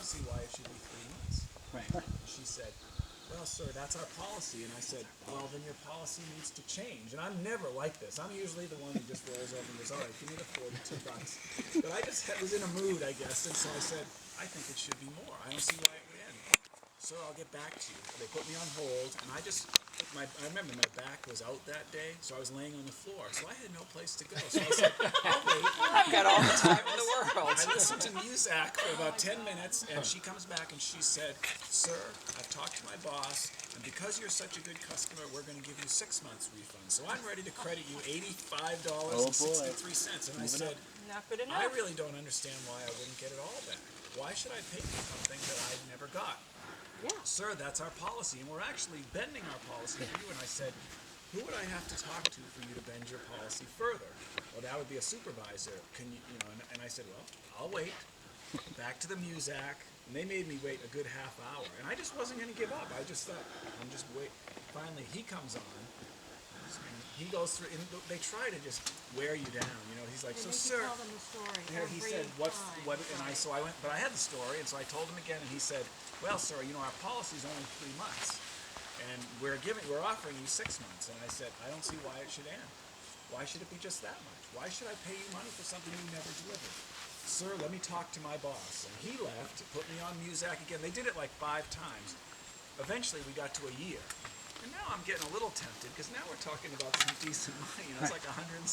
see why it should be 3 months. Right. She said, well, sir, that's our policy. And I said, well, then your policy needs to change. And I'm never like this. I'm usually the one who just rolls over and goes, all right, give me the $42. But I just was in a mood, I guess. And so I said, I think it should be more. I don't see why it would end. Sir, I'll get back to you. They put me on hold, and I remember my back was out that day, so I was laying on the floor. So I had no place to go. So I said, I'll wait. I've got all the time in the world. I listened to Muzak for about 10 minutes, and she comes back and she said, sir, I've talked to my boss, and because you're such a good customer, we're going to give you 6 months refund. So I'm ready to credit you $85.63. And I said, Not good enough. I really don't understand why I wouldn't get it all back. Why should I pay for something that I never got? Yeah. Sir, that's our policy, and we're actually bending our policy for you. And I said, who would I have to talk to for you to bend your policy further? Well, that would be a supervisor. Can you, and I said, well, I'll wait. Back to the Muzak, and they made me wait a good half hour. And I just wasn't going to give up. I just thought, I'm just wait. Finally, he comes on. And he goes through, and they try to just wear you down. He's like, so sir. Tell them the story. He said, every what? time. And so I went, but I had the story, and so I told him again, and he said, well, sir, our policy is only 3 months, and we're offering you 6 months. And I said, I don't see why it should end. Why should it be just that much? Why should I pay you money for something you never delivered? Sir, let me talk to my boss. And he left, put me on Muzak again. They did it like 5 times. Eventually, we got to a year. And now I'm getting a little tempted, because now we're talking about some decent money. It's like $160.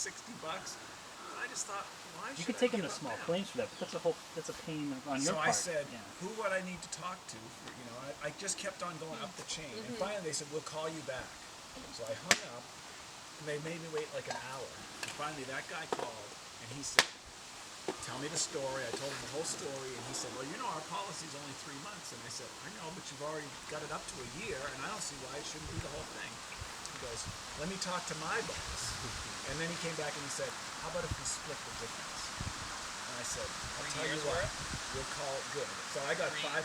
I just thought, why should You could take I him to give up small now? claims for that, but that's a pain on your So part. I said, Yeah. who would I need to talk to? I just kept on going up the chain. And finally they said, we'll call you back. So I hung up, and they made me wait like an hour. And finally that guy called, and he said, tell me the story. I told him the whole story, and he said, well, our policy's only 3 months. And I said, I know, but you've already got it up to a year, and I don't see why it shouldn't be the whole thing. He goes, let me talk to my boss. And then he came back and he said, how about if we split the difference? And I said, I'll tell you what, we'll call it good. So I got $500.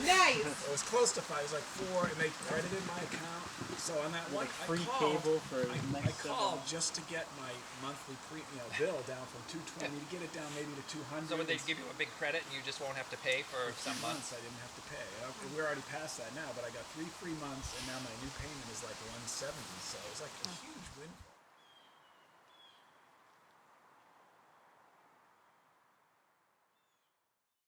Nice. It was close to 5. It was like 4, and they credited my account. So on that one, Like free I called, cable for I next called just to get my monthly bill down from $220 to get it down maybe to $200. So would they give you a big credit and you just won't have to pay for some months? I didn't have to pay. We're already past that now, but I got 3 free months, and now my new payment is like $170. So it was like a huge win.